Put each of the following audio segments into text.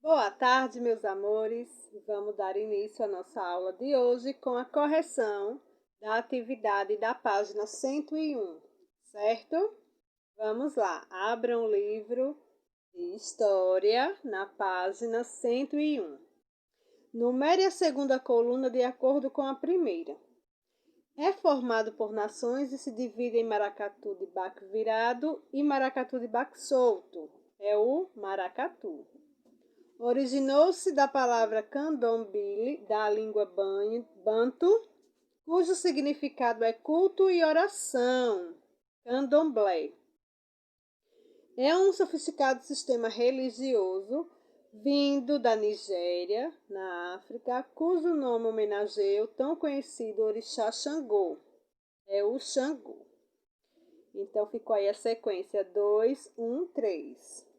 Boa tarde, meus amores. Vamos dar início à nossa aula de hoje com a correção da atividade da página 101, certo? Vamos lá, abram o livro de História na página 101. Numere a segunda coluna de acordo com a primeira. É formado por nações e se divide em maracatu de baque virado e maracatu de baque solto. É o maracatu. Originou-se da palavra candomblé, da língua banto, cujo significado é culto e oração. Candomblé é um sofisticado sistema religioso vindo da Nigéria, na África, cujo nome homenageia o tão conhecido orixá Xangô. É o Xangô. Então ficou aí a sequência 2, 1, 3.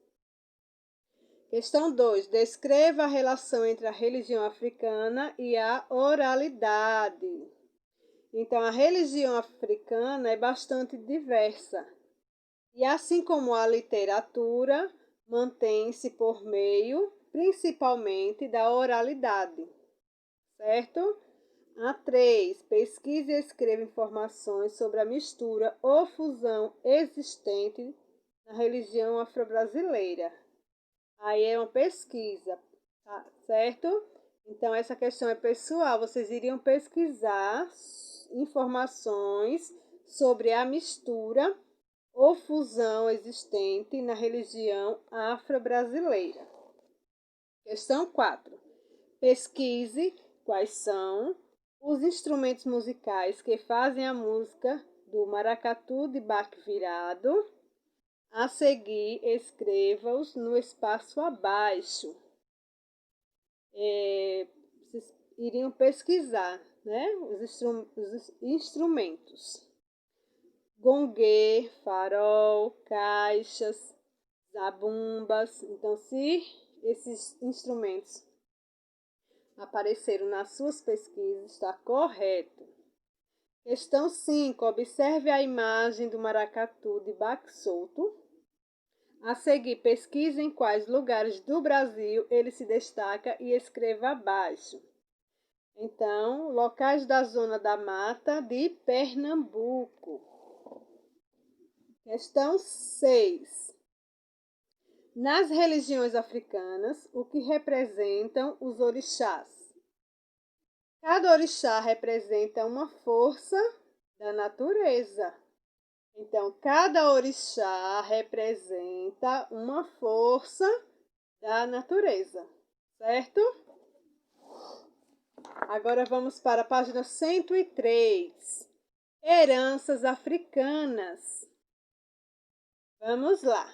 Questão 2. Descreva a relação entre a religião africana e a oralidade. Então, a religião africana é bastante diversa. E assim como a literatura, mantém-se por meio, principalmente, da oralidade. Certo? A 3. Pesquise e escreva informações sobre a mistura ou fusão existente na religião afro-brasileira. Aí é uma pesquisa, tá certo? Então, essa questão é pessoal. Vocês iriam pesquisar informações sobre a mistura ou fusão existente na religião afro-brasileira. Questão 4. Pesquise quais são os instrumentos musicais que fazem a música do maracatu de baque virado. A seguir, escreva-os no espaço abaixo. Vocês iriam pesquisar, né? Os instrumentos. Gongue, farol, caixas, zabumbas. Então, se esses instrumentos apareceram nas suas pesquisas, está correto. Questão 5. Observe a imagem do maracatu de baque solto. A seguir, pesquise em quais lugares do Brasil ele se destaca e escreva abaixo. Então, locais da Zona da Mata de Pernambuco. Questão 6. Nas religiões africanas, o que representam os orixás? Cada orixá representa uma força da natureza. Então, cada orixá representa uma força da natureza, certo? Agora vamos para a página 103. Heranças africanas. Vamos lá.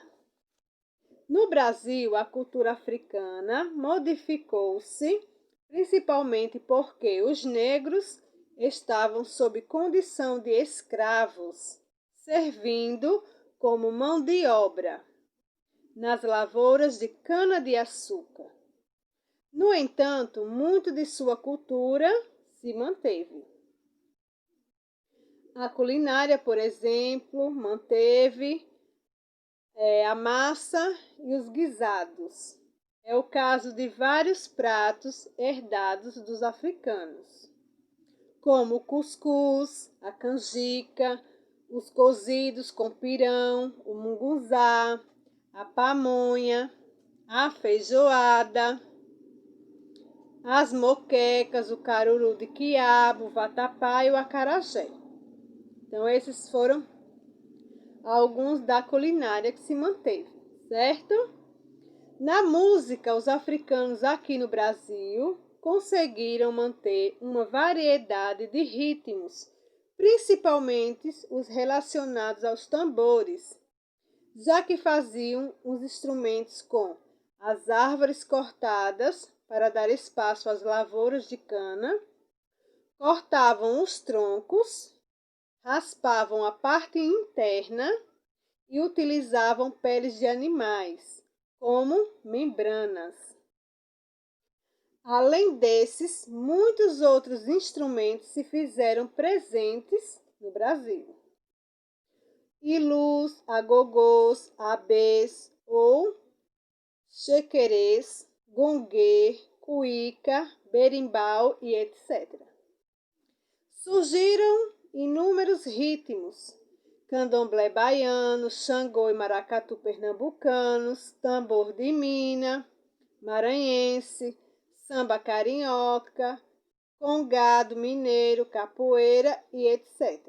No Brasil, a cultura africana modificou-se principalmente porque os negros estavam sob condição de escravos, servindo como mão de obra nas lavouras de cana-de-açúcar. No entanto, muito de sua cultura se manteve. A culinária, por exemplo, manteve a massa e os guisados. É o caso de vários pratos herdados dos africanos, como o cuscuz, a canjica, os cozidos com pirão, o mungunzá, a pamonha, a feijoada, as moquecas, o caruru de quiabo, o vatapá e o acarajé. Então, esses foram alguns da culinária que se manteve, certo? Na música, os africanos aqui no Brasil conseguiram manter uma variedade de ritmos, principalmente os relacionados aos tambores, já que faziam os instrumentos com as árvores cortadas para dar espaço às lavouras de cana, cortavam os troncos, raspavam a parte interna e utilizavam peles de animais como membranas. Além desses, muitos outros instrumentos se fizeram presentes no Brasil. Ilus, agogôs, abês ou chequerês gongue, cuíca, berimbau e etc. Surgiram inúmeros ritmos: candomblé baiano, xangô e maracatu pernambucanos, tambor de mina, maranhense, samba carioca, congado mineiro, capoeira e etc.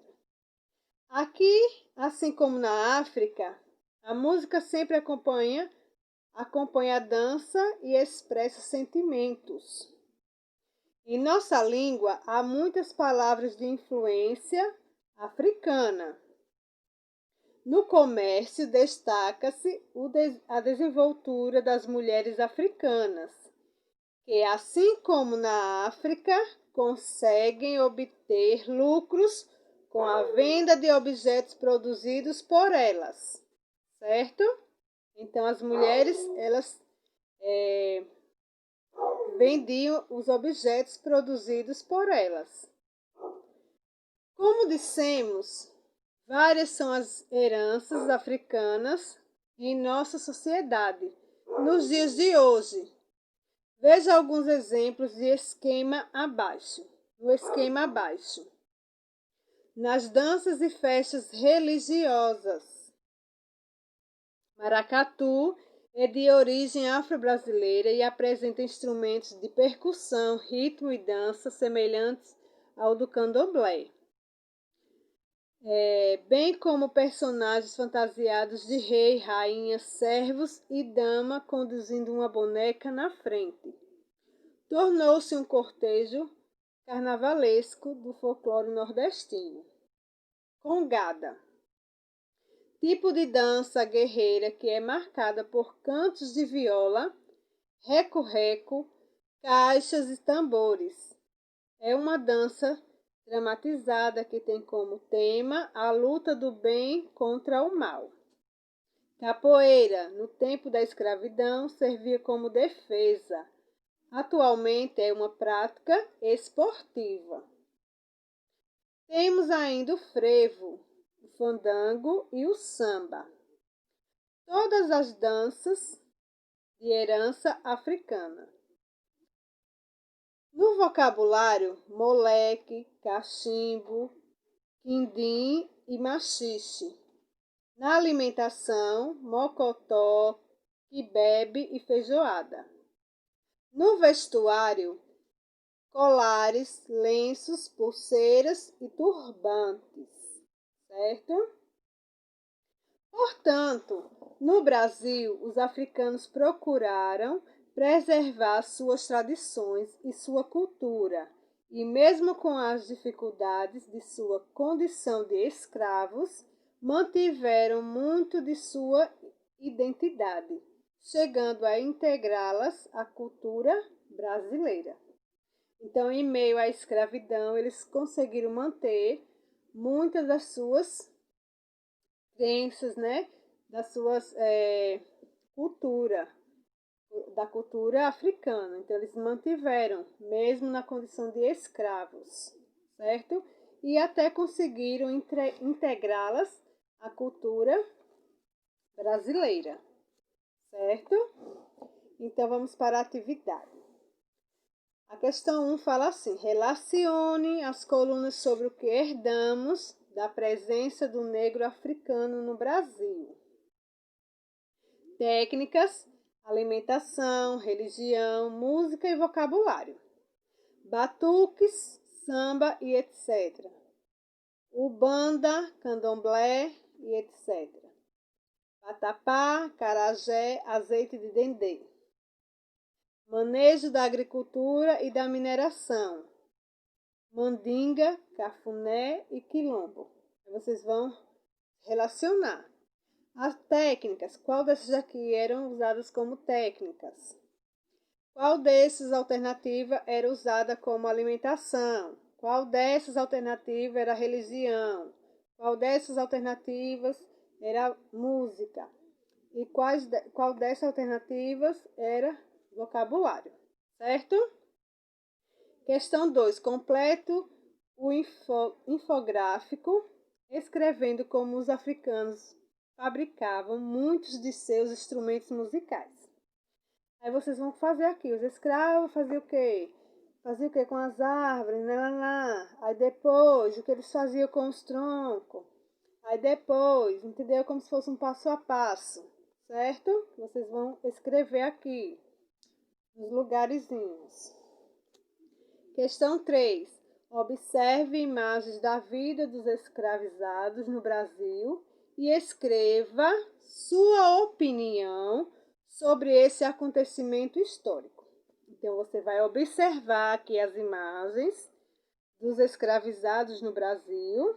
Aqui, assim como na África, a música sempre acompanha a dança e expressa sentimentos. Em nossa língua, há muitas palavras de influência africana. No comércio, destaca-se a desenvoltura das mulheres africanas, que, assim como na África, conseguem obter lucros com a venda de objetos produzidos por elas, certo? Então, as mulheres, elas vendiam os objetos produzidos por elas. Como dissemos, várias são as heranças africanas em nossa sociedade nos dias de hoje. Veja alguns exemplos de esquema abaixo. No esquema abaixo. Nas danças e festas religiosas. Maracatu é de origem afro-brasileira e apresenta instrumentos de percussão, ritmo e dança semelhantes ao do candomblé, bem como personagens fantasiados de rei, rainha, servos e dama conduzindo uma boneca na frente. Tornou-se um cortejo carnavalesco do folclore nordestino. Congada. Tipo de dança guerreira que é marcada por cantos de viola, reco-reco, caixas e tambores. É uma dança dramatizada que tem como tema a luta do bem contra o mal. Capoeira, no tempo da escravidão, servia como defesa. Atualmente é uma prática esportiva. Temos ainda o frevo, o fandango e o samba. Todas as danças de herança africana. No vocabulário, moleque, cachimbo, quindim e machixe. Na alimentação, mocotó, quibebe e feijoada. No vestuário, colares, lenços, pulseiras e turbantes, certo? Portanto, no Brasil, os africanos procuraram preservar suas tradições e sua cultura, e mesmo com as dificuldades de sua condição de escravos, mantiveram muito de sua identidade, chegando a integrá-las à cultura brasileira. Então, em meio à escravidão, eles conseguiram manter muitas das suas crenças, né? Das suas cultura, da cultura africana. Então, eles mantiveram, mesmo na condição de escravos, certo? E até conseguiram integrá-las à cultura brasileira, certo? Então, vamos para a atividade. A questão 1 fala assim: relacione as colunas sobre o que herdamos da presença do negro africano no Brasil. Técnicas, alimentação, religião, música e vocabulário. Batuques, samba e etc. Ubanda, candomblé e etc. Vatapá, carajé, azeite de dendê. Manejo da agricultura e da mineração. Mandinga, cafuné e quilombo. Vocês vão relacionar. As técnicas, qual dessas aqui eram usadas como técnicas? Qual dessas alternativa era usada como alimentação? Qual dessas alternativas era religião? Qual dessas alternativas era música? E qual dessas alternativas era vocabulário? Certo? Questão 2. Completo o infográfico escrevendo como os africanos fabricavam muitos de seus instrumentos musicais. Aí vocês vão fazer aqui. Os escravos faziam o quê? Faziam o quê com as árvores? Lá. Aí depois, o que eles faziam com os troncos? Aí depois, entendeu? Como se fosse um passo a passo, certo? Vocês vão escrever aqui, nos lugarzinhos. Questão 3. Observe imagens da vida dos escravizados no Brasil e escreva sua opinião sobre esse acontecimento histórico. Então, você vai observar aqui as imagens dos escravizados no Brasil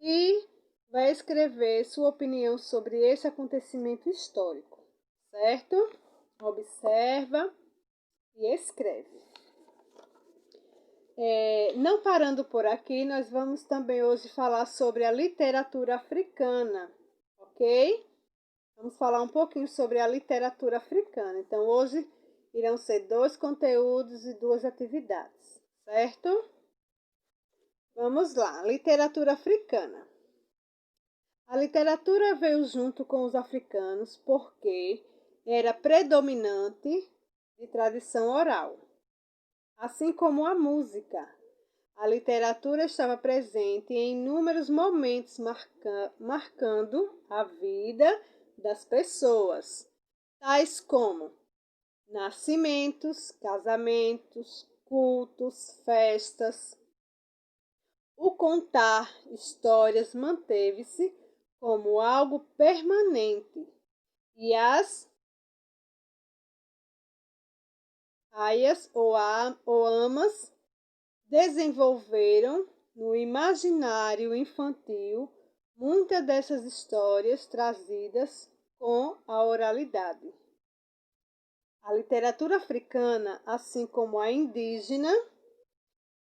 e vai escrever sua opinião sobre esse acontecimento histórico, certo? Observa e escreve. Não parando por aqui, nós vamos também hoje falar sobre a literatura africana, ok? Vamos falar um pouquinho sobre a literatura africana. Então, hoje irão ser 2 conteúdos e 2 atividades, certo? Vamos lá, literatura africana. A literatura veio junto com os africanos porque era predominante de tradição oral, assim como a música. A literatura estava presente em inúmeros momentos, marcando a vida das pessoas, tais como nascimentos, casamentos, cultos, festas. O contar histórias manteve-se como algo permanente e as aias ou amas desenvolveram no imaginário infantil muitas dessas histórias trazidas com a oralidade. A literatura africana, assim como a indígena,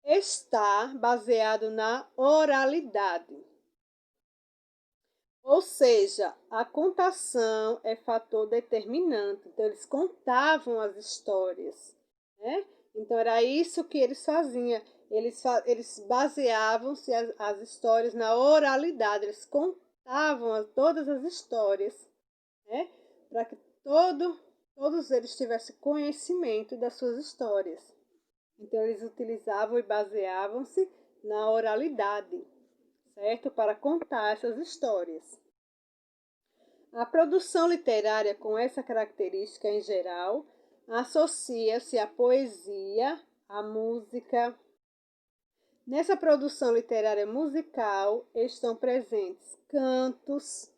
está baseado na oralidade. Ou seja, a contação é fator determinante. Então, eles contavam as histórias, né? Então, era isso que eles faziam. Eles baseavam-se as histórias na oralidade. Eles contavam todas as histórias, né? Para que todos eles tivessem conhecimento das suas histórias. Então, eles utilizavam e baseavam-se na oralidade, certo? Para contar essas histórias. A produção literária com essa característica em geral associa-se à poesia, à música. Nessa produção literária musical estão presentes cantos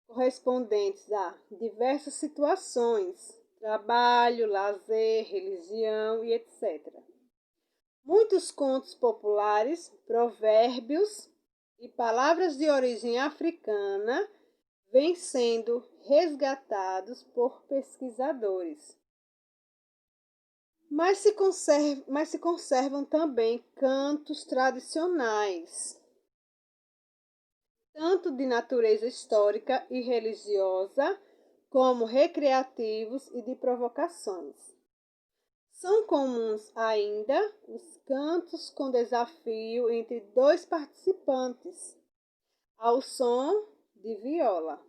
correspondentes a diversas situações, trabalho, lazer, religião e etc. Muitos contos populares, provérbios e palavras de origem africana vêm sendo resgatados por pesquisadores. Mas se conservam também cantos tradicionais, tanto de natureza histórica e religiosa, como recreativos e de provocações. São comuns ainda os cantos com desafio entre 2 participantes, ao som de viola,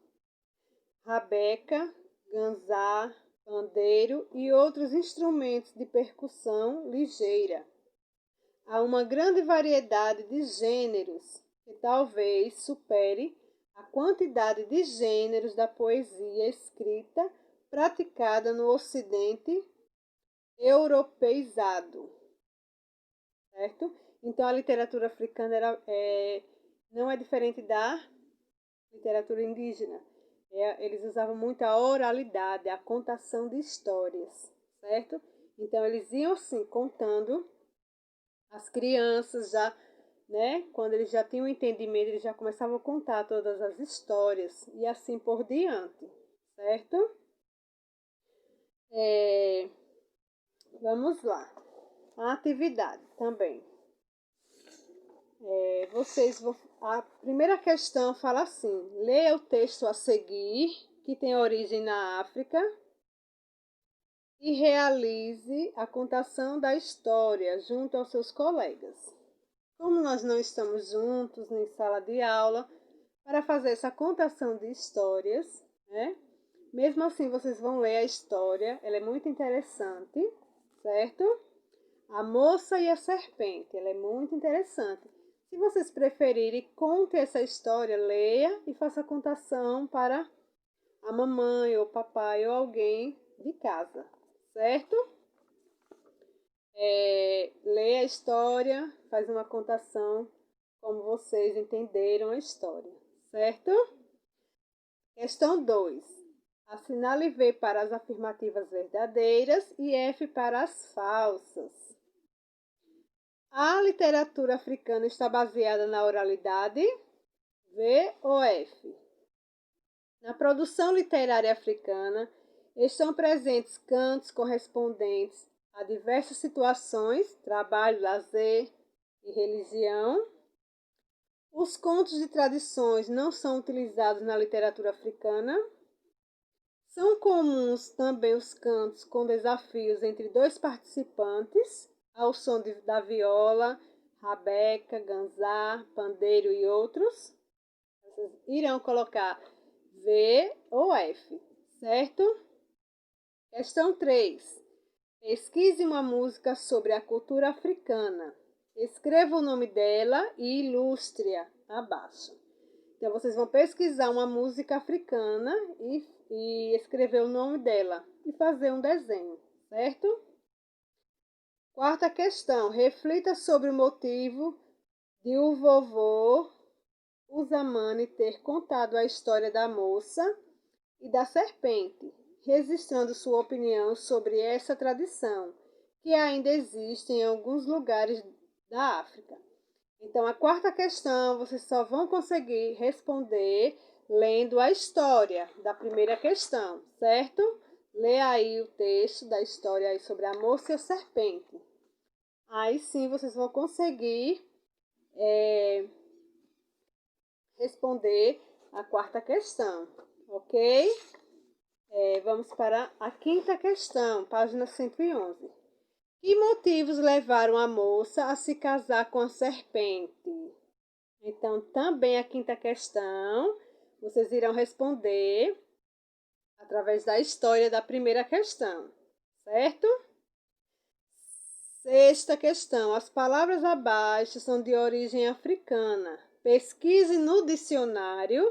rabeca, ganzá, pandeiro e outros instrumentos de percussão ligeira. Há uma grande variedade de gêneros que talvez supere a quantidade de gêneros da poesia escrita praticada no Ocidente europeizado, certo? Então a literatura africana não é diferente da literatura indígena. Eles usavam muito a oralidade, a contação de histórias, certo? Então eles iam assim contando, as crianças já, né? Quando eles já tinham entendimento, eles já começavam a contar todas as histórias e assim por diante, certo? Vamos lá. A atividade também. A primeira questão fala assim: leia o texto a seguir, que tem origem na África, e realize a contação da história junto aos seus colegas. Como nós não estamos juntos em sala de aula para fazer essa contação de histórias, né? Mesmo assim, vocês vão ler a história, ela é muito interessante, certo? A Moça e a Serpente, ela é muito interessante. Se vocês preferirem, conte essa história, leia e faça a contação para a mamãe ou papai ou alguém de casa, certo? Leia a história, faz uma contação como vocês entenderam a história, certo? Questão 2. Assinale V para as afirmativas verdadeiras e F para as falsas. A literatura africana está baseada na oralidade? V ou F? Na produção literária africana estão presentes cantos correspondentes a diversas situações, trabalho, lazer e religião. Os contos de tradições não são utilizados na literatura africana. São comuns também os cantos com desafios entre dois participantes, ao som da viola, rabeca, ganzá, pandeiro e outros. Vocês irão colocar V ou F, certo? Questão 3. Pesquise uma música sobre a cultura africana. Escreva o nome dela e ilustre-a abaixo. Então, vocês vão pesquisar uma música africana e escrever o nome dela e fazer um desenho, certo? Quarta questão. Reflita sobre o motivo de o vovô Usamani ter contado a história da moça e da serpente, registrando sua opinião sobre essa tradição, que ainda existe em alguns lugares da África. Então, a quarta questão vocês só vão conseguir responder lendo a história da primeira questão, certo? Lê aí o texto da história aí sobre a moça e a serpente. Aí sim vocês vão conseguir responder a quarta questão, ok? Vamos para a quinta questão, página 111. Que motivos levaram a moça a se casar com a serpente? Então, também a quinta questão, vocês irão responder através da história da primeira questão, certo? Sexta questão. As palavras abaixo são de origem africana. Pesquise no dicionário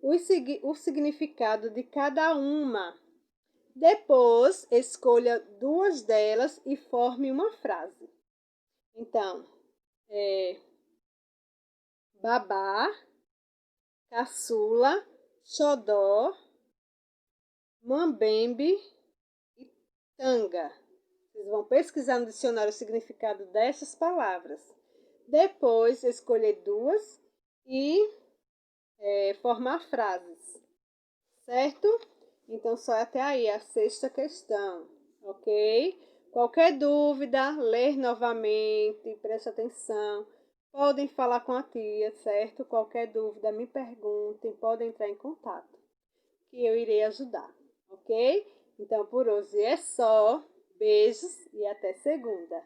o significado de cada uma. Depois, escolha duas delas e forme uma frase. Então, babá, caçula, xodó, mambembe e tanga. Vocês vão pesquisar no dicionário o significado dessas palavras. Depois, escolher duas e formar frases, certo? Então, só até aí a sexta questão, ok? Qualquer dúvida, ler novamente, preste atenção. Podem falar com a tia, certo? Qualquer dúvida, me perguntem, podem entrar em contato, que eu irei ajudar, ok? Então, por hoje é só. Beijos e até segunda.